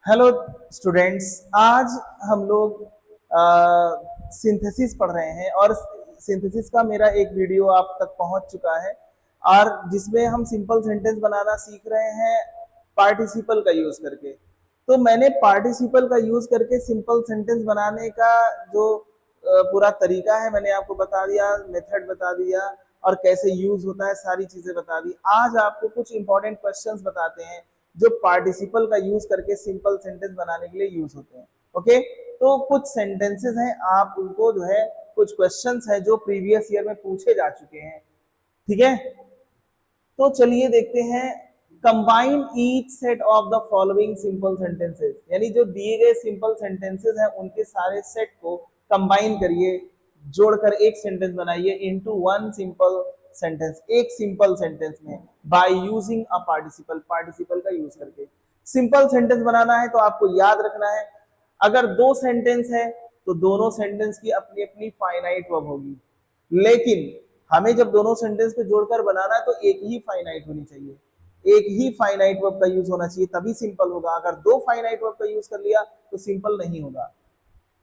Hello students, आज हम लोग सिंथेसिस पढ़ रहे हैं और सिंथेसिस का मेरा एक वीडियो आप तक पहुंच चुका है और जिसमें हम सिंपल सेंटेंस बनाना सीख रहे हैं पार्टिसिपल का यूज करके। तो मैंने पार्टिसिपल का यूज करके सिंपल सेंटेंस बनाने का जो पूरा तरीका है मैंने आपको बता दिया, मेथड बता दिया और कैसे यूज होता है सारी चीजें बता दी। आज आपको कुछ इंपॉर्टेंट क्वेश्चंस बताते हैं जो पार्टिसिपल का यूज करके सिंपल सेंटेंस बनाने के लिए यूज होते हैं। ओके, तो कुछ सेंटेंसेस हैं, आप उनको जो है कुछ क्वेश्चंस हैं जो प्रीवियस ईयर में पूछे जा चुके हैं। ठीक है, तो चलिए देखते हैं। Combine each set of the following simple sentences, यानी जो दिए गए सिंपल सेंटेंसेस हैं उनके सारे सेट को कंबाइन करिए, जोड़कर एक सेंटेंस बनाइए इनटू वन सिंपल सेंटेंस, एक सिंपल सेंटेंस में by using a participle, participle का यूज करके। सिंपल सेंटेंस बनाना है तो आपको याद रखना है, अगर दो सेंटेंस है तो दोनों सेंटेंस की अपनी अपनी फाइनाइट वर्ब होगी, लेकिन हमें जब दोनों सेंटेंस को जोड़कर बनाना है तो एक ही फाइनाइट होनी चाहिए, एक ही फाइनाइट वर्ब का यूज होना चाहिए, तभी सिंपल होगा। अगर दो फाइनाइट वर्ब का यूज कर लिया तो सिंपल नहीं होगा।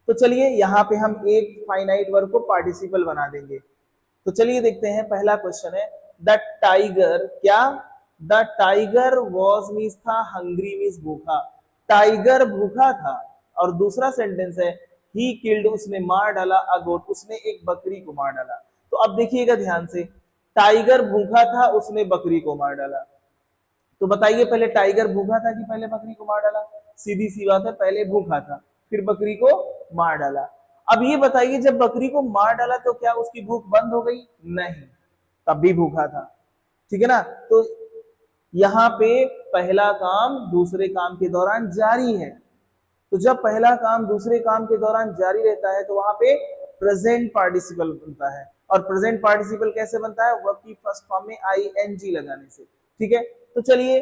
तो चलिए यहाँ पे हम एक फाइनाइट वर्ब को पार्टिसिपल बना देंगे। तो चलिए देखते हैं, पहला क्वेश्चन है द टाइगर, क्या द टाइगर वॉज मीन्स था, हंग्री मीन्स भूखा, टाइगर भूखा था। और दूसरा सेंटेंस है ही किल्ड, उसने मार डाला, अ गोट, उसने एक बकरी को मार डाला। तो अब देखिएगा ध्यान से, टाइगर भूखा था, उसने बकरी को मार डाला। तो बताइए पहले टाइगर भूखा था कि पहले बकरी को मार डाला? सीधी सी बात है, पहले भूखा था फिर बकरी को मार डाला। अब ये बताइए जब बकरी को मार डाला तो क्या उसकी भूख बंद हो गई? नहीं, तब भी भूखा था। ठीक है ना? तो यहाँ पे पहला काम दूसरे काम के दौरान जारी है। तो जब पहला काम दूसरे काम के दौरान जारी रहता है तो वहां पे प्रेजेंट पार्टिसिपल बनता है। और प्रेजेंट पार्टिसिपल कैसे बनता है? वर्ब की फर्स्ट फॉर्म में आईएनजी लगाने से। ठीक है, तो चलिए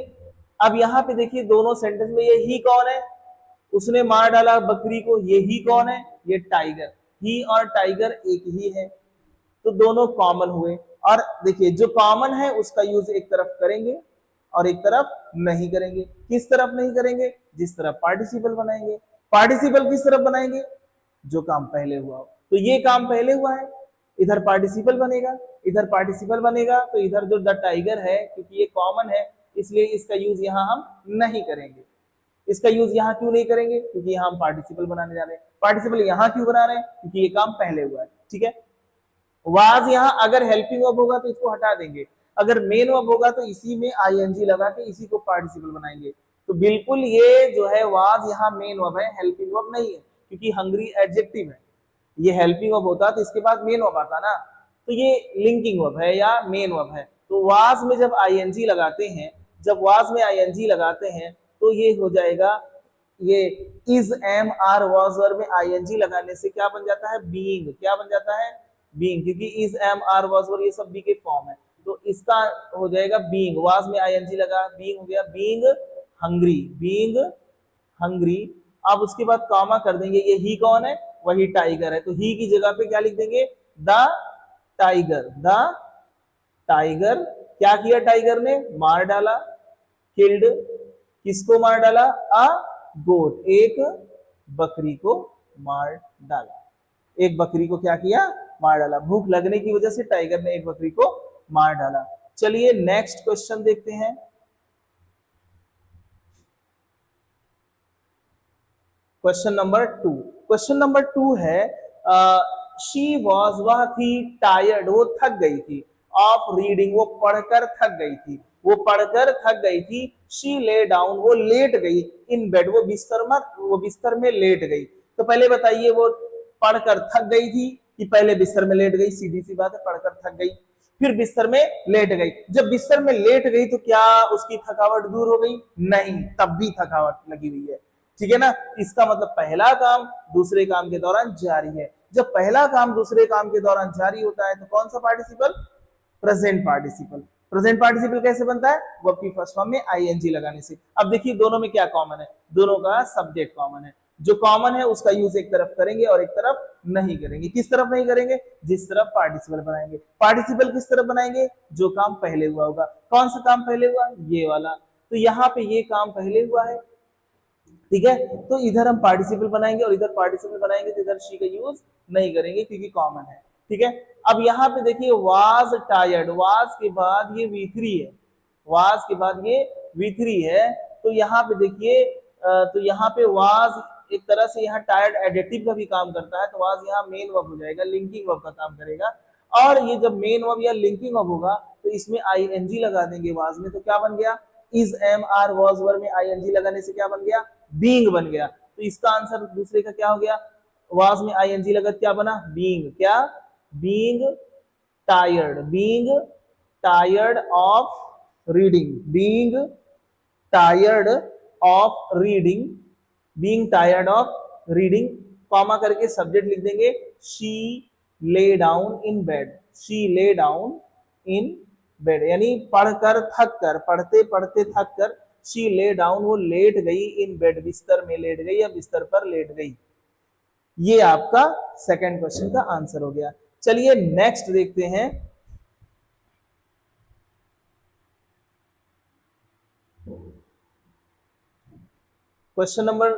अब यहाँ पे देखिए दोनों सेंटेंस में ये ही कौन है? उसने मार डाला बकरी को, ये ही कौन है? ये टाइगर। ही और टाइगर एक ही है, तो दोनों कॉमन हुए। और देखिए जो कॉमन है उसका यूज एक तरफ करेंगे और एक तरफ नहीं करेंगे। किस तरफ नहीं करेंगे? जिस तरफ पार्टिसिपल बनाएंगे। पार्टिसिपल किस तरफ बनाएंगे? जो काम पहले हुआ हो। तो ये काम पहले हुआ है, इधर पार्टिसिपल बनेगा, इधर पार्टिसिपल बनेगा, तो इधर जो द टाइगर है क्योंकि ये कॉमन है इसलिए इसका यूज यहां हम नहीं करेंगे। इसका यूज यहां क्यों नहीं करेंगे? क्योंकि यहां हम पार्टिसिपल बनाने जा रहे हैं। पार्टिसिपल यहां क्यों बना रहे हैं? क्योंकि ये काम पहले हुआ है। ठीक है, वाज यहां अगर हेल्पिंग वर्ब होगा तो इसको हटा देंगे, अगर मेन वर्ब होगा तो इसी में आईएनजी लगा के इसी को पार्टिसिपल बनाएंगे। तो बिल्कुल ये जो है वाज यहाँ मेन वर्ब है, हेल्पिंग वर्ब नहीं है, क्योंकि हंग्री एडजेक्टिव है। ये हेल्पिंग वर्ब होता तो इसके बाद मेन वर्ब आता ना, तो ये लिंकिंग वर्ब है या मेन वर्ब है। तो वाज में जब आईएनजी लगाते हैं, जब वाज में आईएनजी लगाते हैं तो ये हो जाएगा, ये is am are was verb में आईएनजी लगाने से क्या बन जाता है? बीइंग। क्या बन जाता है? बीइंग, क्योंकि is am are was verb ये सब बी के फॉर्म है, तो इसका हो जाएगा बीइंग। वाज में आईएनजी लगा, बीइंग हो गया, बीइंग हंग्री, बीइंग हंग्री। अब उसके बाद कॉमा कर देंगे, ये ही कौन है? वही टाइगर है, तो ही की जगह पे क्या लिख देंगे? The tiger, the tiger. क्या किया टाइगर ने? मार डाला, किल्ड, किसको मार डाला? अ गोट, एक बकरी को मार डाला। एक बकरी को क्या किया? मार डाला। भूख लगने की वजह से टाइगर ने एक बकरी को मार डाला। चलिए नेक्स्ट क्वेश्चन देखते हैं। क्वेश्चन नंबर 2, क्वेश्चन नंबर 2 है शी वॉज, वह थी, टायर्ड, वो थक गई थी, ऑफ रीडिंग, वो पढ़कर थक गई थी, वो पढ़कर थक गई थी, शी ले डाउन, वो लेट गई, इन बेड, वो बिस्तर में, वो बिस्तर में लेट गई। तो पहले बताइए वो पढ़कर थक गई थी कि पहले बिस्तर में लेट गई? सीधी सी बात है, पढ़कर थक गई फिर बिस्तर में लेट गई। जब बिस्तर में लेट गई तो क्या उसकी थकावट दूर हो गई? नहीं, तब भी थकावट लगी हुई है। ठीक है ना? इसका मतलब पहला काम दूसरे काम के दौरान जारी है। जब पहला काम दूसरे काम के दौरान जारी होता है तो कौन सा participle? Present participle. Present participle कैसे बनता है? वर्ब की फर्स्ट फॉर्म में आईएनजी लगाने से। अब देखिए दोनों में क्या कॉमन है? दोनों का सब्जेक्ट कॉमन है। जो कॉमन है उसका यूज एक तरफ करेंगे और एक तरफ नहीं करेंगे। किस तरफ नहीं करेंगे? जिस तरफ पार्टिसिपल बनाएंगे। पार्टिसिपल किस तरफ बनाएंगे? जो काम पहले हुआ होगा। कौन सा काम पहले हुआ? ये वाला। तो यहाँ पे ये काम पहले हुआ है, ठीक है, तो इधर हम पार्टिसिपल बनाएंगे और इधर पार्टिसिपल बनाएंगे, तो इधर शी का यूज नहीं करेंगे क्योंकि कॉमन है। ठीक है, अब यहाँ पे देखिए वाज टायर्ड, वाज के बाद ये V3 है, वाज के बाद ये V3 है, तो यहाँ पे देखिए तो यहाँ पे वाज एक तरह से यहाँ टायर्ड एडेटिव का भी काम करता है, तो वाज यहाँ मेन वर्ब हो जाएगा, लिंकिंग वर्ब का काम करेगा। और ये जब मेन वर्ब या लिंकिंग वर्ब होगा तो इसमें आईएनजी लगा देंगे वाज में, तो क्या बन गया, is am are was verb में आईएनजी लगाने से क्या बन गया, बीइंग बन गया। तो इसका आंसर दूसरे का क्या हो गया, वाज में आईएनजी लगा क्या बना, बीइंग, क्या, being tired, being tired of reading, being tired of reading, being tired of reading, comma करके सब्जेक्ट लिख देंगे, she lay down in bed, she lay down in bed, यानी पढ़कर थक कर, पढ़ते पढ़ते थक कर, शी ले डाउन, वो लेट गई, इन बेड, बिस्तर में लेट गई या बिस्तर पर लेट गई। ये आपका सेकंड क्वेश्चन का आंसर हो गया। चलिए नेक्स्ट देखते हैं। क्वेश्चन नंबर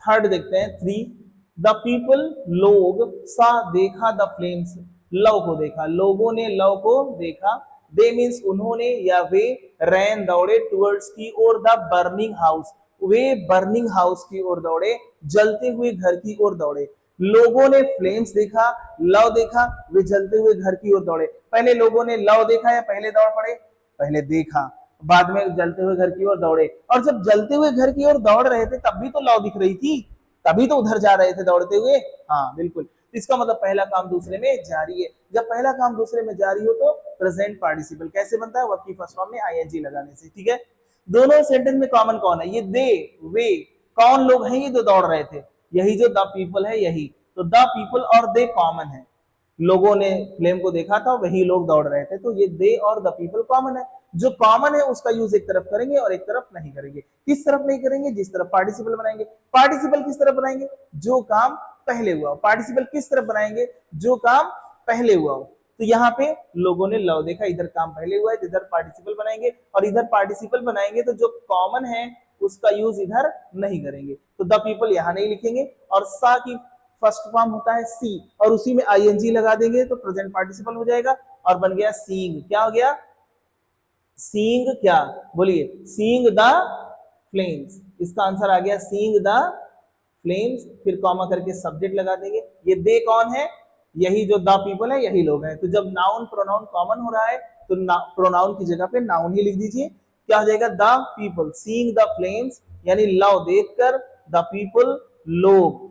थर्ड देखते हैं, 3। द पीपल, लोग, सा देखा, द फ्लेम्स, लव को देखा, लोगों ने लव को देखा, दे मीन्स उन्होंने या वे, रैन दौड़े, टुवर्ड्स की ओर, द बर्निंग हाउस, वे बर्निंग हाउस की ओर दौड़े, जलते हुए घर की ओर दौड़े। लोगों ने फ्लेम्स देखा, लव देखा, वे जलते हुए घर की ओर दौड़े। पहले लोगों ने लव देखा या पहले दौड़ पड़े, पहले देखा, बाद में जलते हुए घर की ओर दौड़े। और जब जलते हुए घर की ओर दौड़ रहे थे तब भी तो लव दिख रही थी, तभी तो उधर जा रहे थे दौड़ते हुए। हाँ बिल्कुल, इसका मतलब पहला काम दूसरे में जारी है। जब पहला काम दूसरे में जारी हो तो प्रेजेंट पार्टिसिपल कैसे बनता है, वर्ब की फर्स्ट फॉर्म में आईएनजी लगाने से। ठीक है, दोनों सेंटेंस में कॉमन कौन है, ये दे, वे, कौन लोग हैं ये जो दौड़ रहे थे, यही जो द पीपल है यही, तो द पीपल और दे कॉमन है। लोगों ने फ्लेम को देखा था, वही लोग दौड़ रहे थे, तो ये दे और द पीपल कॉमन है। जो कॉमन है उसका यूज एक तरफ करेंगे और एक तरफ नहीं करेंगे। किस तरफ नहीं करेंगे, जिस तरफ पार्टिसिपल बनाएंगे। पार्टिसिपल किस तरफ बनाएंगे, जो काम पहले हुआ हो। पार्टिसिपल किस तरफ बनाएंगे, जो काम पहले हुआ हो। तो यहाँ पे लोगों ने लव देखा, इधर काम पहले हुआ है, इधर पार्टिसिपल बनाएंगे, और इधर पार्टिसिपल बनाएंगे तो जो कॉमन है उसका यूज इधर नहीं करेंगे, तो द पीपल यहां नहीं लिखेंगे। और सा की फर्स्ट फॉर्म होता है सी, और उसी में आईएनजी लगा देंगे तो प्रेजेंट पार्टिसिपल हो जाएगा और बन गया सीइंग। क्या हो गया, सीइंग, क्या बोलिए, सीइंग द फ्लेम्स, इसका आंसर आ गया सीइंग द फ्लेम्स। फिर कॉमा करके सब्जेक्ट लगा देंगे। ये दे कौन है, यही जो द पीपल है यही लोग हैं। तो जब नाउन प्रोनाउन कॉमन हो रहा है तो प्रोनाउन की जगह पे नाउन ही लिख दीजिए। क्या हो जाएगा, the people seeing the flames, यानी लव देखकर, द पीपल लोग,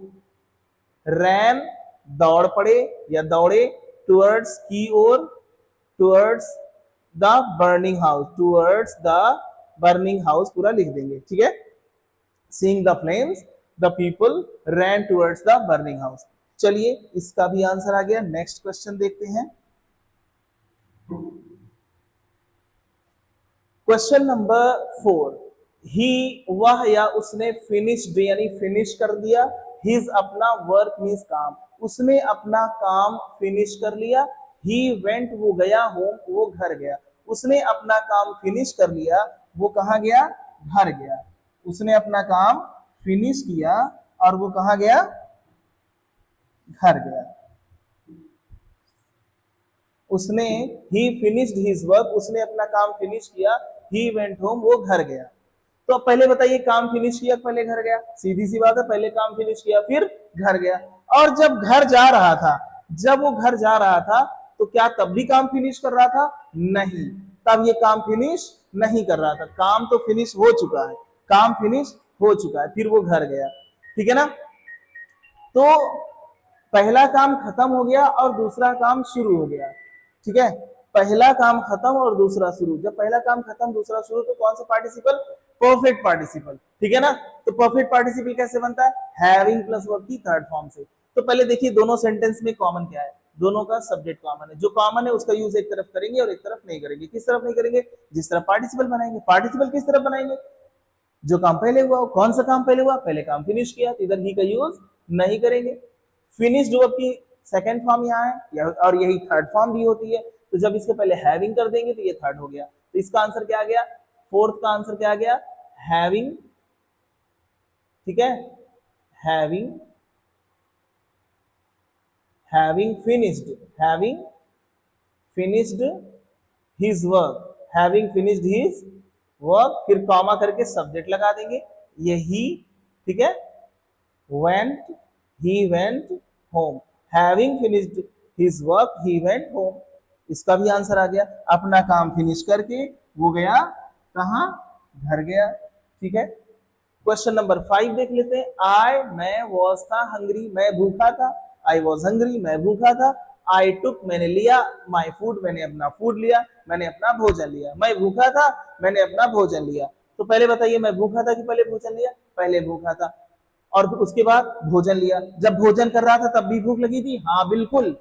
रैन दौड़ पड़े या दौड़े, टुवर्ड्स की ओर, towards the burning house, towards the burning house पूरा लिख देंगे। ठीक है, seeing the flames, the people ran towards the burning house. चलिए इसका भी आंसर आ गया। नेक्स्ट क्वेश्चन देखते हैं, क्वेश्चन नंबर 4। ही, वह या उसने, फिनिश्ड यानी फिनिश कर दिया, हिज अपना, वर्क मीन्स काम, उसने अपना काम फिनिश कर लिया। ही वेंट, वो गया, होम, वो घर गया, उसने अपना काम फिनिश कर लिया, वो कहाँ गया, घर गया। उसने अपना काम फिनिश किया और वो कहाँ गया, घर गया। उसने, ही फिनिश्ड हिज वर्क, उसने अपना काम फिनिश किया, ही वेंट होम, वो घर गया। तो अब पहले बताइए, काम फिनिश किया पहले घर गया, सीधी सी बात है, पहले काम फिनिश किया फिर घर गया। और जब घर जा रहा था, जब वो घर जा रहा था तो क्या तब भी काम फिनिश कर रहा था, नहीं, तब ये काम फिनिश नहीं कर रहा था, काम तो फिनिश हो चुका है, काम फिनिश हो चुका है, फिर वो घर गया। ठीक है ना, तो पहला काम खत्म हो गया और दूसरा काम शुरू हो गया। ठीक है, पहला काम खत्म और दूसरा शुरू। जब पहला काम खत्म दूसरा शुरू तो कौन सा पार्टिसिपल, परफेक्ट पार्टिसिपल। ठीक है ना, तो परफेक्ट पार्टिसिपल कैसे बनता है, हैविंग प्लस वर्ब की थर्ड फॉर्म से। तो पहले देखिए दोनों सेंटेंस में कॉमन क्या है, दोनों का सब्जेक्ट कॉमन है। जो कॉमन है उसका यूज एक तरफ करेंगे और एक तरफ नहीं करेंगे। किस तरफ नहीं करेंगे, जिस तरफ पार्टिसिपल बनाएंगे। पार्टिसिपल किस तरफ बनाएंगे, जो काम पहले हुआ। कौन सा काम पहले हुआ, पहले काम फिनिश किया, तो इधर ही का यूज नहीं करेंगे। फिनिश्ड वर्ब की सेकंड फॉर्म यहाँ है और यही थर्ड फॉर्म भी होती है, तो जब इसके पहले हैविंग कर देंगे तो ये थर्ड हो गया। तो इसका आंसर क्या आ गया, फोर्थ का आंसर क्या आ गया, हैविंग ठीक है, having, having finished, having finished his work, having finished his work, फिर कॉमा करके सब्जेक्ट लगा देंगे, यही, ठीक है, went, he went home, having finished his work he went home, इसका भी आंसर आ गया, अपना काम फिनिश करके वो गया कहां, घर गया, ठीक है। क्वेश्चन नंबर 5 देख लेते हैं, आई, मैं, वॉज था हंग्री, मैं भूखा था, आई वॉज हंग्री, मैं भूखा था, आई टुक, मैंने लिया, माई फूड, मैंने अपना फूड लिया, मैंने अपना भोजन लिया, मैं भूखा था, मैंने अपना भोजन लिया। तो पहले बताइए मैं भूखा था कि पहले भोजन लिया, पहले भूखा था, और उसके बाद भोजन लिया। जब भोजन कर रहा था तब भी भूख लगी थी, हाँ बिल्कुल।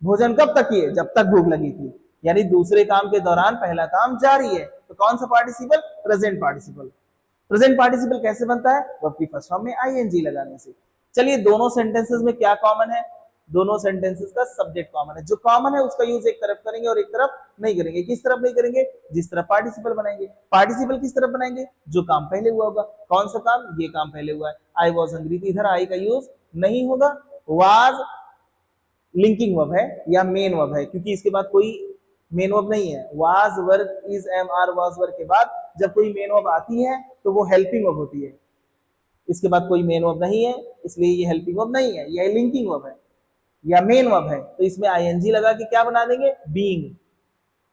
भोजन कब तक किए, जब तक भूख लगी थी, यानी दूसरे काम के दौरान पहला काम जारी है। तो कौन सा participle, present participle. Present participle कैसे बनता है, वर्ब की फर्स्ट फॉर्म में आईएनजी लगाने से। चलिए दोनों सेंटेंसेस में क्या कॉमन है, दोनों सेंटेंसेस का सब्जेक्ट कॉमन है, जो कॉमन है उसका यूज एक तरफ करेंगे और एक तरफ नहीं करेंगे। किस तरफ नहीं करेंगे, जिस तरफ पार्टिसिपल बनाएंगे। पार्टिसिपल किस तरफ बनाएंगे, जो काम पहले हुआ होगा। कौन सा काम, ये काम पहले हुआ है, आई वॉज हंग्री, इधर आई का यूज नहीं होगा। वाज लिंकिंग वर्ब है या मेन वर्ब है, क्योंकि इसके बाद कोई मेन वर्ब नहीं है। Was verb, is, am, are, was verb के बाद जब कोई मेन वर्ब आती है तो वो हेल्पिंग वर्ब होती है। इसके बाद कोई मेन वर्ब नहीं है, इसलिए ये हेल्पिंग वर्ब नहीं है, ये लिंकिंग वर्ब है या मेन वर्ब है। तो इसमें आईएनजी लगा के क्या बना देंगे, being.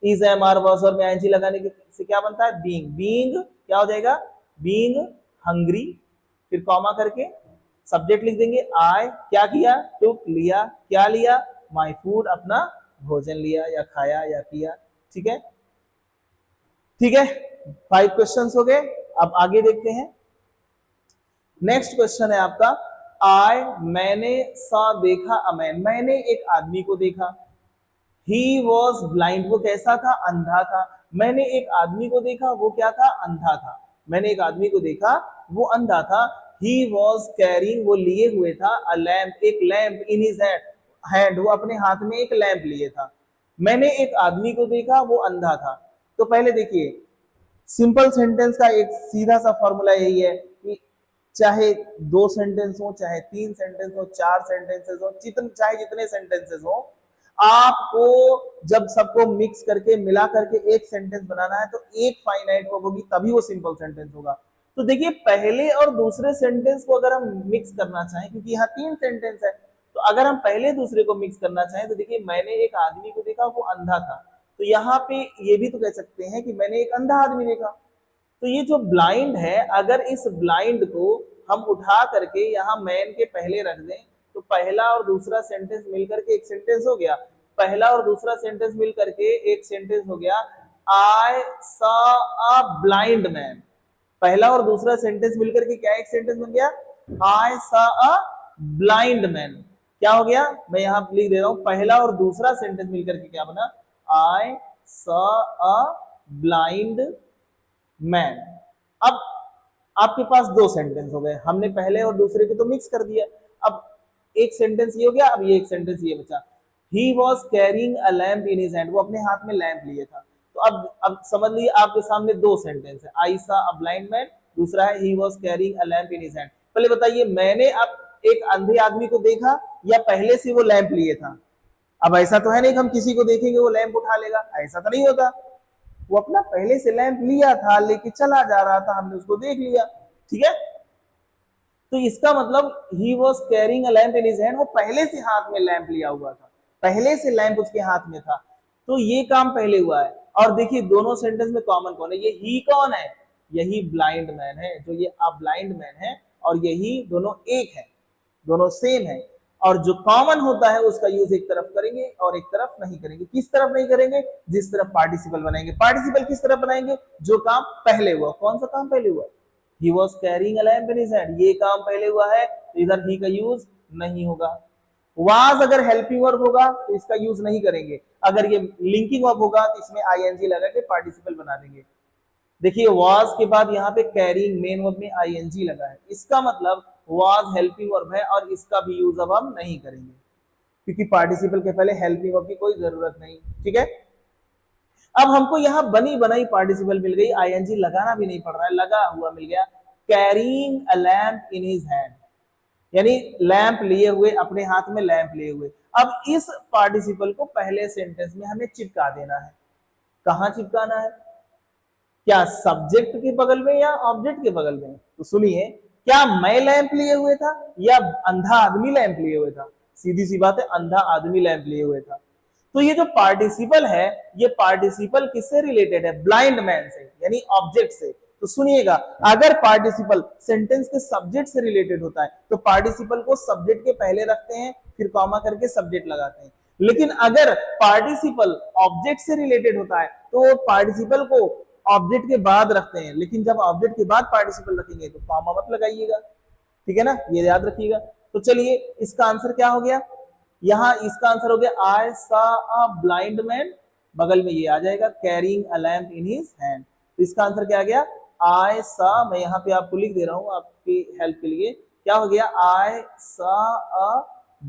Is, am, are, was verb में आईएनजी लगाने से क्या बनता है, बीइंग। बीइंग क्या हो जाएगा, बीइंग हंग्री, फिर कॉमा करके सब्जेक्ट लिख देंगे, आई, क्या किया, टुक, लिया, क्या लिया, माई फूड, अपना भोजन लिया या खाया या किया, ठीक है। ठीक है, 5 क्वेश्चंस हो गए। अब आगे देखते हैं। नेक्स्ट क्वेश्चन है आपका, आई, मैंने, सा, देखा, अ मैन, मैंने एक आदमी को देखा। ही वॉज ब्लाइंड, वो कैसा था, अंधा था। मैंने एक आदमी को देखा, वो क्या था, अंधा था। मैंने एक आदमी को देखा, वो अंधा था। ही वॉज कैरिंग, वो लिए हुए था, अ लैम्प, एक लैम्प, इन हिज हैंड, वो अपने हाथ में एक लैम्प लिए था। मैंने एक आदमी को देखा, वो अंधा था। तो पहले देखिए, सिंपल सेंटेंस का एक सीधा सा फॉर्मूला यही है कि चाहे 2 सेंटेंस हो, चाहे 3 सेंटेंस हो, 4 सेंटेंसेस हो, चाहे जितने सेंटेंसेस हो, आपको जब सबको मिक्स करके मिला करके एक सेंटेंस बनाना है तो एक फाइनाइट वर्ब होगी, तभी वो सिंपल सेंटेंस होगा। तो देखिए पहले और दूसरे सेंटेंस को अगर हम मिक्स करना चाहें, क्योंकि यहाँ 3 सेंटेंस है, तो अगर हम पहले दूसरे को मिक्स करना चाहें तो देखिए मैंने एक आदमी को देखा, वो अंधा था। तो यहाँ पे ये भी तो कह सकते हैं कि मैंने एक अंधा आदमी देखा। तो ये जो ब्लाइंड है, अगर इस ब्लाइंड को हम उठा करके यहाँ मैन के पहले रख दें तो पहला और दूसरा सेंटेंस मिलकर के एक सेंटेंस हो गया। पहला और दूसरा सेंटेंस मिलकर के एक सेंटेंस हो गया, I saw a blind man. पहला और दूसरा सेंटेंस मिलकर के क्या एक सेंटेंस बन गया, I saw a blind man. क्या हो गया, मैं यहां लिख दे रहा हूं, पहला और दूसरा सेंटेंस मिलकर के क्या बना, I saw a blind man. अब आपके पास 2 सेंटेंस हो गए, हमने पहले और दूसरे को तो मिक्स कर दिया। अब एक सेंटेंस ये हो गया, अब ये एक सेंटेंस ये बचा, he was carrying a lamp in his hand, वो अपने हाथ में लैम्प लिए था। तो अब समझ लीजिए आपके सामने 2 सेंटेंस है, आई सा अ ब्लाइंड मैन, दूसरा है he was carrying a lamp in his hand. पहले बताइए मैंने अब एक अंधे आदमी को देखा या पहले से वो लैम्प लिए था। अब ऐसा तो है नहीं कि हम किसी को देखेंगे वो लैंप उठा लेगा, ऐसा तो नहीं होता। वो अपना पहले से लैंप लिया था, लेके चला जा रहा था, हमने उसको देख लिया, ठीक है। तो इसका मतलब he was carrying a lamp in his hand, वो पहले से हाथ में लैंप लिया हुआ था, पहले से लैंप उसके हाथ में था, तो ये काम पहले हुआ है। और देखिए दोनों सेंटेंस में कॉमन कौन है, ये ही कौन है, यही ब्लाइंड मैन है, जो ये अ ब्लाइंड मैन है, और यही दोनों एक है, दोनों सेम है। और जो कॉमन होता है उसका यूज एक तरफ करेंगे और एक तरफ नहीं करेंगे। किस तरफ नहीं करेंगे, जिस तरफ पार्टिसिपल बनाएंगे। पार्टिसिपल किस तरफ बनाएंगे, जो काम पहले हुआ। कौन सा काम पहले हुआ, he was carrying a lamp in his hand, ये काम पहले हुआ है, तो इधर ही का यूज नहीं होगा। वाज अगर हेल्पिंग वर्ब होगा तो इसका यूज नहीं करेंगे, अगर ये लिंकिंग वर्ब होगा तो इसमें आईएनजी लगा के पार्टिसिपल बना देंगे। देखिए वाज के बाद यहाँ पे कैरिंग मेन वर्ब में आईएनजी लगा है, इसका मतलब वाज हेल्पिंग वर्ब है और इसका भी यूज अब हम नहीं करेंगे, क्योंकि पार्टिसिपल के पहले हेल्पिंग वर्ब की कोई जरूरत नहीं, ठीक है। अब हमको यहाँ बनी बनाई पार्टिसिपल मिल गई, आईएनजी लगाना भी नहीं पड़ रहा है, लगा हुआ मिल गया। Carrying a lamp in his hand, यानी लैंप लिए हुए, अपने हाथ में लैंप लिए हुए। अब इस पार्टिसिपल को पहले सेंटेंस में हमें चिपका देना है। कहां चिपकाना है? क्या सब्जेक्ट के बगल में या ऑब्जेक्ट के बगल में? तो सुनिए, क्या मैं लैंप लिए हुए था या अंधा आदमी लैंप लिए हुए था? सीधी सी बात है, अंधा आदमी लैंप लिए हुए था। तो ये जो पार्टिसिपल है, ये पार्टिसिपल किससे रिलेटेड है? ब्लाइंड मैन से, यानी ऑब्जेक्ट से। तो सुनिएगा, अगर पार्टिसिपल सेंटेंस के सब्जेक्ट से रिलेटेड होता है तो पार्टिसिपल को सब्जेक्ट के पहले रखते हैं, फिर कॉमा करके सब्जेक्ट लगाते हैं। लेकिन अगर पार्टिसिपल ऑब्जेक्ट से रिलेटेड होता है तो पार्टिसिपल को ऑब्जेक्ट के बाद रखते हैं, लेकिन जब ऑब्जेक्ट के बाद पार्टिसिपल रखेंगे तो कॉमा मत लगाइएगा, ठीक है ना, ये याद रखिएगा। तो चलिए, इसका आंसर क्या हो गया? यहां इसका आंसर हो गया आई सा अ ब्लाइंड मैन, बगल में ये आ जाएगा carrying a lamp in his hand. तो इसका आंसर क्या आ गया? आई सा, मैं यहां पे आपको लिख दे रहा हूं आपकी हेल्प के लिए, क्या हो गया? आई सा अ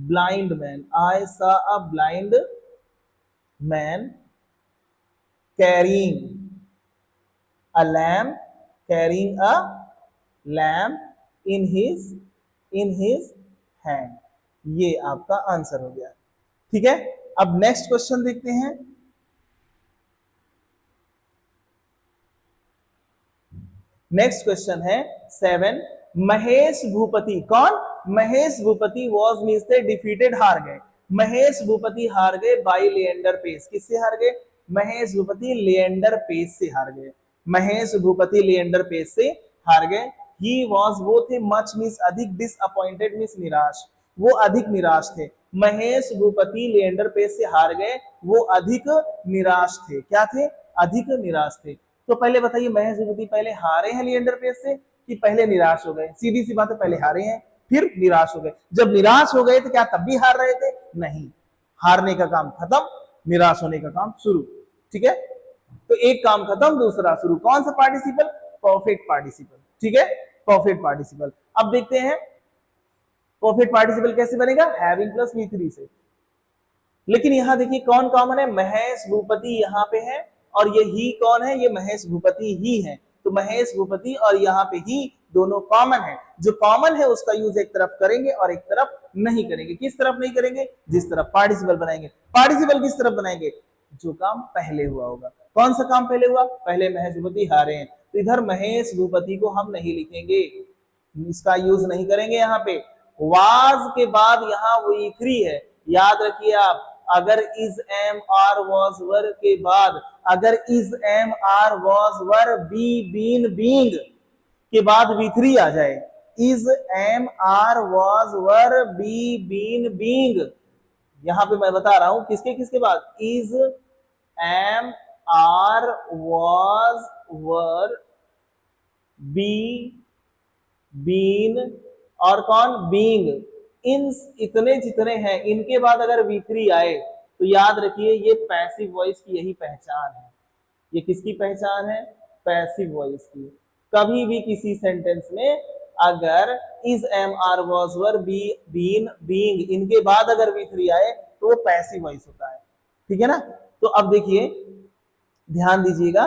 ब्लाइंड मैन, आई सा a blind man carrying a lamb, carrying a lamb in his hand। ये आपका आंसर हो गया, ठीक है। अब नेक्स्ट क्वेश्चन देखते हैं। नेक्स्ट क्वेश्चन है 7। महेश भूपति, कौन? महेश भूपति वॉज मीन्स थे डिफीटेड, हार गए। महेश भूपति हार गए बाई लिएंडर पेस। किससे हार गए? महेश भूपति लिएंडर पेस से हार गए। महेश भूपति लिएंडर पेस से हार गए। ही वॉज, वो थे, मच मीन्स अधिक, डिसअपॉइंटेड मीन्स निराश, वो अधिक निराश थे। महेश भूपति लिएंडर पेस से हार गए, वो अधिक निराश थे। क्या थे? अधिक निराश थे। तो पहले बताइए, महेश भूपति पहले हारे हैं लिएंडर पेस से कि पहले निराश हो गए? सीधी सी बात है, पहले हारे हैं फिर निराश हो गए। जब निराश हो गए तो क्या तब भी हार रहे थे? नहीं, हारने का काम खत्म, निराश होने का काम शुरू, ठीक है। तो एक काम खत्म, दूसरा शुरू। कौन सा पार्टिसिपल? परफेक्ट पार्टिसिपल, ठीक है, परफेक्ट पार्टिसिपल। अब देखते हैं परफेक्ट पार्टिसिपल कैसे बनेगा? हैविंग प्लस V3 से। लेकिन यहां देखिए कौन कॉमन है? महेश भूपति यहां पे है, और ये ही कौन है? ये महेश भूपति ही है। तो महेश भूपति और यहाँ पे ही दोनों कॉमन है। जो कॉमन है उसका यूज एक तरफ करेंगे और एक तरफ नहीं करेंगे। किस तरफ नहीं करेंगे? जिस तरफ पार्टिसिपल बनाएंगे। पार्टिसिपल किस तरफ बनाएंगे? जो काम पहले हुआ होगा। कौन सा काम पहले हुआ? पहले महेश भूपति हारे हैं, तो इधर महेश भूपति को हम नहीं लिखेंगे, इसका यूज नहीं करेंगे। यहाँ पे वाज के बाद यहाँ V3 है, याद रखिए आप। अगर is am are was were के बाद, अगर is am are was were be been being के बाद V3 आ जाए, is am are was were be been being, यहां पे मैं बता रहा हूं किसके किसके बाद? Is am are was were be been और कौन? बींग। इन इतने जितने हैं, इनके बाद अगर V3 आए तो याद रखिए ये पैसिव वॉइस की यही पहचान है। ये किसकी पहचान है? पैसिव वॉइस की। कभी भी किसी सेंटेंस में अगर is am are was were be been being इनके बाद अगर V3 आए तो वो पैसिव वॉइस होता है, ठीक है ना। तो अब देखिए, ध्यान दीजिएगा,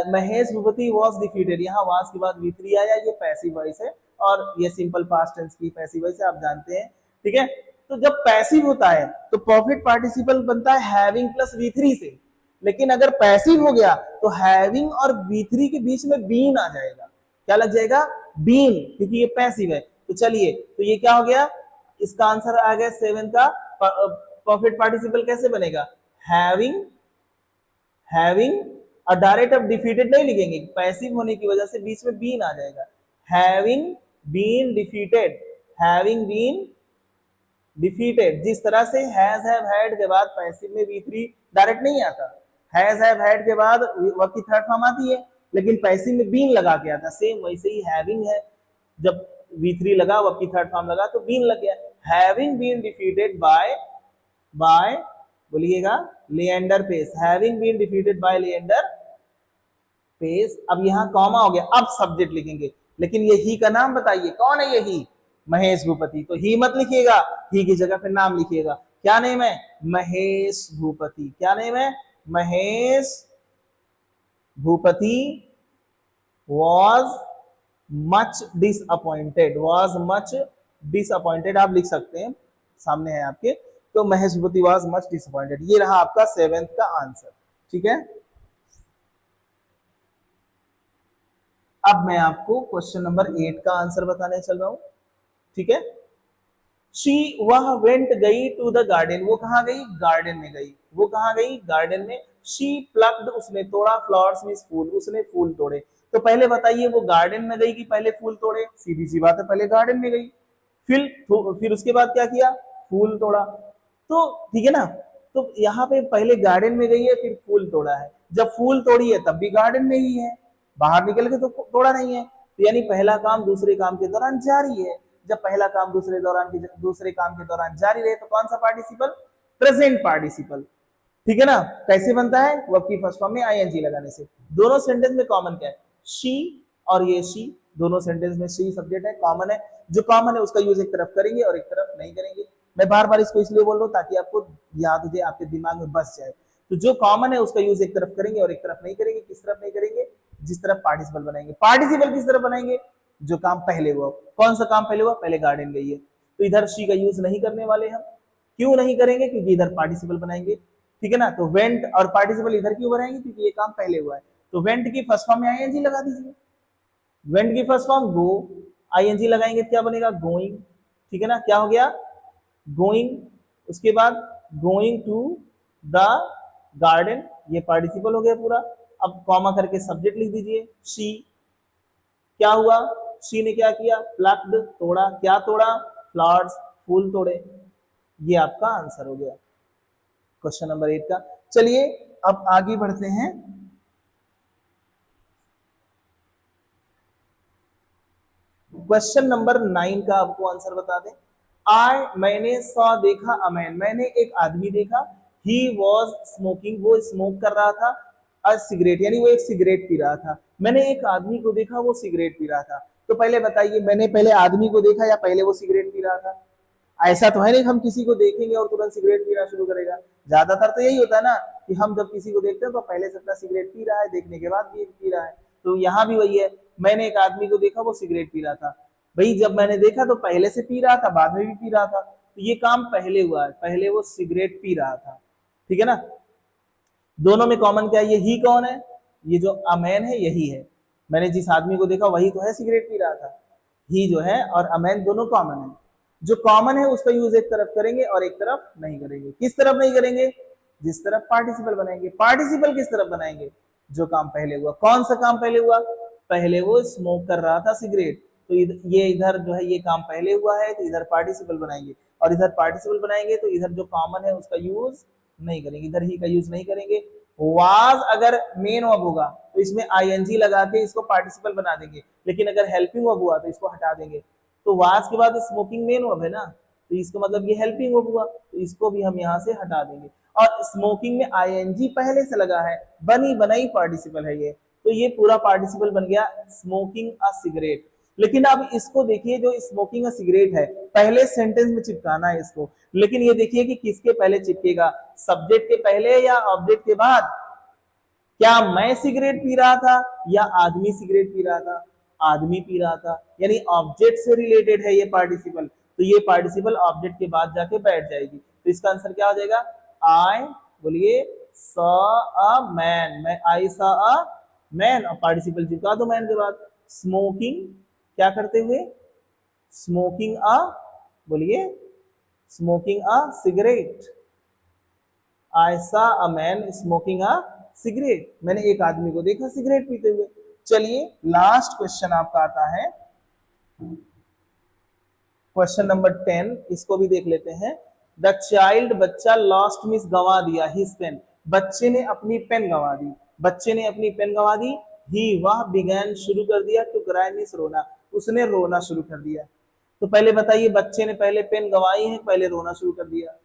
महेश भूपति वॉज डिफीटेड, यहाँ वाज के बाद V3 आया, ये पैसिव वॉइस है और ये सिंपल पास्ट टेंस की पैसिव वॉइस है, आप जानते हैं, ठीक है। तो जब पैसिव होता है तो परफेक्ट पार्टिसिपल बनता है हैविंग प्लस V3 से, लेकिन अगर पैसिव हो गया तो हैविंग और V3 के बीच में बीन आ जाएगा। क्या लग जाएगा? बीन, क्योंकि ये पैसिव है। तो चलिए, तो ये क्या हो गया? इसका आंसर आ गया 7 का। परफेक्ट पार्टिसिपल कैसे बनेगा? हैविंग, हैविंग और डायरेक्ट अब डिफीटेड नहीं लिखेंगे, पैसिव होने की वजह से बीच में बीन आ जाएगा। Having been defeated, having been defeated. जिस तरह से हैज हैव हैड के बाद पैसिव में V3 डायरेक्ट नहीं आता, हैज हैव हैड के बाद वर्ब की थर्ड फॉर्म आती है, लेकिन पैसिव में बीन लगा के आता। सेम वैसे ही हैविंग है, जब V3 लगा, वर्ब की थर्ड फॉर्म लगा तो बीन लग गया। Having been defeated by, by बोलिएगा Leander Paes, having been defeated by Leander Paes. अब यहाँ कॉमा हो गया, अब सब्जेक्ट लिखेंगे, लेकिन ये ही का नाम बताइए, कौन है ये ही? महेश भूपति। तो ही मत लिखिएगा, ही की जगह पे नाम लिखिएगा। क्या नेम है? महेश भूपति। क्या नेम है? Mahesh Bhupathi was much disappointed, was much disappointed आप लिख सकते हैं, सामने है आपके। तो महेशवती वॉज मच डिसअपॉइंटेड। ये रहा आपका 7th का आंसर। ठीक है, अब मैं आपको क्वेश्चन नंबर 8 का आंसर बताने चल रहा हूं। ठीक है, शी वह वेंट गई टू द गार्डन, वो कहां गई, गार्डन में गई। वो कहां गई, गार्डन में। शी प्लक्ड, उसने तोड़ा, फ्लावर्स मींस फूल, उसने फूल तोड़े। तो पहले बताइए वो गार्डन में गई कि पहले फूल तोड़े, सीधी सी बात है पहले गार्डन में गई। फिर उसके बाद क्या किया, फूल तोड़ा। तो ठीक है ना, तो यहाँ पे पहले गार्डन में गई है फिर फूल तोड़ा है। जब फूल तोड़ी है तब भी गार्डन में ही है, बाहर निकल के तो तोड़ा नहीं है। तो यानी पहला काम दूसरे काम के दौरान जारी है। जब पहला काम दूसरे काम के दौरान जारी रहे तो कौन सा पार्टिसिपल, प्रेजेंट पार्टिसिपल। ठीक है ना, कैसे बनता है, वर्ब की फर्स्ट फॉर्म में आईएनजी लगाने से। दोनों सेंटेंस में कॉमन क्या है, शी और ये शी, दोनों सेंटेंस में शी सब्जेक्ट है, कॉमन है। जो कॉमन है उसका यूज एक तरफ करेंगे और एक तरफ नहीं करेंगे। मैं बार बार इसको इसलिए बोल रहा हूं ताकि आपको याद हो जाए, आपके दिमाग में बस जाए। तो जो कॉमन है उसका यूज एक तरफ करेंगे और एक तरफ नहीं करेंगे। किस तरफ नहीं करेंगे, जिस तरफ पार्टिसिपल बनाएंगे। पार्टिसिपल किस तरफ बनाएंगे, जो काम पहले हुआ। कौन सा काम पहले हुआ, पहले गार्डन गई है, तो इधर शी का यूज नहीं करने वाले हम। क्यों नहीं करेंगे, क्योंकि इधर पार्टिसिपल बनाएंगे। ठीक है ना, तो वेंट और पार्टिसिपल इधर क्यों बनाएंगे, क्योंकि ये काम पहले हुआ है। तो वेंट की फर्स्ट फॉर्म में आईएनजी लगा दीजिए। वेंट की फर्स्ट फॉर्म गो, आईएनजी लगाएंगे तो क्या बनेगा, गोइंग। ठीक है ना, क्या हो गया, गोइंग। उसके बाद गोइंग टू द गार्डन, ये पार्टिसिपल हो गया पूरा। अब कॉमा करके सब्जेक्ट लिख दीजिए, शी। क्या हुआ, शी ने क्या किया, प्लक्ड, तोड़ा। क्या तोड़ा, फ्लावर्स, फूल तोड़े। ये आपका आंसर हो गया क्वेश्चन नंबर 8 का। चलिए अब आगे बढ़ते हैं। क्वेश्चन नंबर 9 का आपको आंसर बता दें। मैंने सॉ देखा अ मैन, मैंने एक आदमी देखा। ही वॉज स्मोकिंग, वो स्मोक कर रहा था। अ सिगरेट, यानी वो एक सिगरेट पी रहा था। मैंने एक आदमी को देखा वो सिगरेट पी रहा था। तो पहले बताइए, मैंने पहले आदमी को देखा या पहले वो सिगरेट पी रहा था। ऐसा तो है नहीं हम किसी को देखेंगे और तुरंत सिगरेट पीना शुरू करेगा। ज्यादातर तो यही होता है ना कि हम जब किसी को देखते हैं तो पहले से अपना सिगरेट पी रहा है, देखने के बाद भी पी रहा है। तो यहाँ भी वही है, मैंने एक आदमी को देखा वो सिगरेट पी रहा था। भाई जब मैंने देखा तो पहले से पी रहा था, बाद में भी पी रहा था, तो ये काम पहले हुआ है, पहले वो सिगरेट पी रहा था। ठीक है ना, दोनों में कॉमन क्या है, ये ही कौन है, ये जो अमैन है यही है। मैंने जिस आदमी को देखा वही तो है सिगरेट पी रहा था। ही जो है और अमैन दोनों कॉमन है। जो कॉमन है उसका यूज एक तरफ करेंगे और एक तरफ नहीं करेंगे। किस तरफ नहीं करेंगे, जिस तरफ पार्टिसिपल बनाएंगे। पार्टिसिपल किस तरफ बनाएंगे, जो काम पहले हुआ। कौन सा काम पहले हुआ, पहले वो स्मोक कर रहा था सिगरेट, तो ये इधर जो है ये काम पहले हुआ है, तो इधर पार्टिसिपल बनाएंगे। और इधर पार्टिसिपल बनाएंगे तो इधर जो कॉमन है उसका यूज नहीं करेंगे, इधर ही का यूज नहीं करेंगे। वाज अगर मेन वर्ब होगा तो इसमें आईएनजी लगा के इसको पार्टिसिपल बना देंगे, लेकिन अगर हेल्पिंग वर्ब हुआ तो इसको हटा देंगे। तो वाज के बाद स्मोकिंग मेन वर्ब है ना, तो इसको मतलब ये हेल्पिंग वर्ब हुआ, तो इसको भी हम यहाँ से हटा देंगे। और स्मोकिंग में आईएनजी पहले से लगा है, बनी बनाई पार्टिसिपल है ये, तो ये पूरा पार्टिसिपल बन गया स्मोकिंग अ सिगरेट। लेकिन अब इसको देखिए, जो स्मोकिंग अ सिगरेट है पहले सेंटेंस में चिपकाना है इसको, लेकिन ये देखिए कि किसके पहले चिपकेगा, सब्जेक्ट के पहले या ऑब्जेक्ट के बाद। क्या मैं सिगरेट पी रहा था या आदमी सिगरेट पी रहा था, आदमी पी रहा था, यानी ऑब्जेक्ट से रिलेटेड है ये पार्टिसिपल, तो ये पार्टिसिपल ऑब्जेक्ट के बाद जाके बैठ जाएगी। तो इसका आंसर क्या हो जाएगा, आई, बोलिए, सॉ अ मैन, मैं आई सॉ अ मैन, और पार्टिसिपल चिपका दो मैन के बाद। स्मोकिंग, क्या करते हुए, स्मोकिंग अ, बोलिए, smoking a cigarette. I saw a man smoking a cigarette, मैंने एक आदमी को देखा सिगरेट पीते हुए। चलिए लास्ट क्वेश्चन आपका आता है, क्वेश्चन नंबर 10, इसको भी देख लेते हैं। द चाइल्ड, बच्चा, लॉस्ट मिस, गंवा दिया, हिज पेन, बच्चे ने अपनी पेन गंवा दी, बच्चे ने अपनी पेन गंवा दी। ही वह, बिगैन शुरू कर दिया, टू क्राई मिस रोना, उसने रोना शुरू कर दिया। तो पहले बताइए, बच्चे ने पहले पेन गंवाई है, पहले रोना शुरू कर दिया।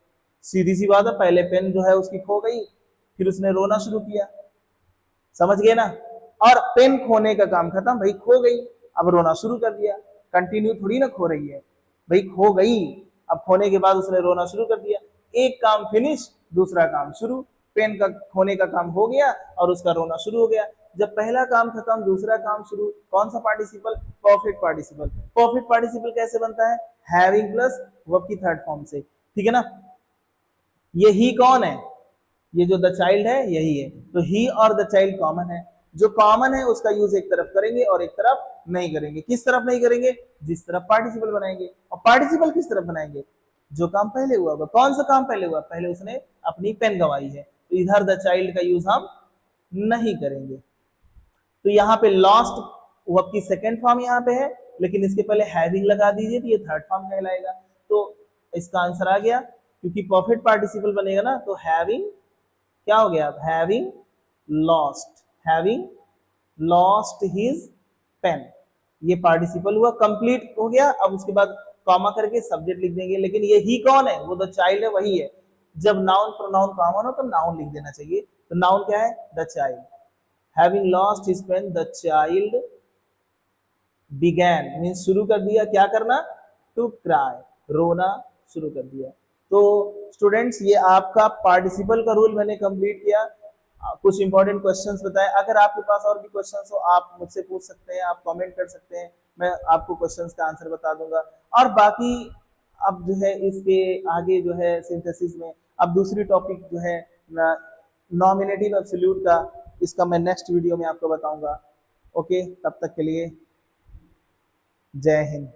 सीधी सी बात है, पहले पेन जो है उसकी खो गई, फिर उसने रोना शुरू किया। समझ गए ना, और पेन खोने का काम खत्म, भाई खो गई, अब रोना शुरू कर दिया। कंटिन्यू थोड़ी ना खो रही है, भाई खो गई, अब खोने के बाद उसने रोना शुरू कर दिया। एक काम फिनिश, दूसरा काम शुरू, पेन का खोने का काम हो गया और उसका रोना शुरू हो गया। जब पहला काम खत्म दूसरा काम शुरू, कौन सा participle? Perfect participle. Perfect participle कैसे बनता है? हैविंग प्लस वर्ब की थर्ड फॉर्म से, ठीक है ना। ये ही कौन है? ये जो द चाइल्ड है यही है, तो ही और द चाइल्ड कॉमन है। जो कॉमन है उसका यूज एक तरफ करेंगे और एक तरफ नहीं करेंगे। किस तरफ नहीं करेंगे? जिस तरफ पार्टिसिपल बनाएंगे। और पार्टिसिपल किस तरफ बनाएंगे? जो काम पहले हुआ होगा। कौन सा काम पहले हुआ? पहले उसने अपनी पेन गंवाई है, तो इधर द चाइल्ड का यूज हम नहीं करेंगे। तो यहाँ पे लॉस्ट वर्ब की सेकेंड फॉर्म यहाँ पे है, लेकिन इसके पहले हैविंग लगा दीजिए तो ये थर्ड फॉर्म कहलाएगा। तो इसका आंसर आ गया, क्योंकि परफेक्ट पार्टिसिपल बनेगा ना, तो हैविंग क्या हो गया? हैविंग लॉस्ट हिज पेन, ये पार्टिसिपल हुआ, कंप्लीट हो गया। अब उसके बाद कॉमा करके सब्जेक्ट लिख देंगे। लेकिन ये ही कौन है? वो द चाइल्ड है, वही है। जब नाउन प्रोनाउन कॉमन हो तो नाउन लिख देना चाहिए। तो नाउन क्या है? The child. Having lost his pen, the child began means शुरू कर दिया, क्या करना? To cry, रोना शुरू कर दिया। तो स्टूडेंट्स, ये आपका पार्टिसिपल का रूल मैंने कंप्लीट किया। कुछ इंपॉर्टेंट क्वेश्चंस बताए। अगर आपके पास और भी क्वेश्चंस हो आप मुझसे पूछ सकते हैं, आप कमेंट कर सकते हैं, मैं आपको क्वेश्चंस का आंसर बता दूंगा। और बाकी अब जो है इसके आगे जो है सिंथेसिस में अब दूसरी टॉपिक जो है नॉमिनेटिव एब्सोल्यूट का, इसका मैं नेक्स्ट वीडियो में आपको बताऊंगा। ओके, तब तक के लिए जय हिंद।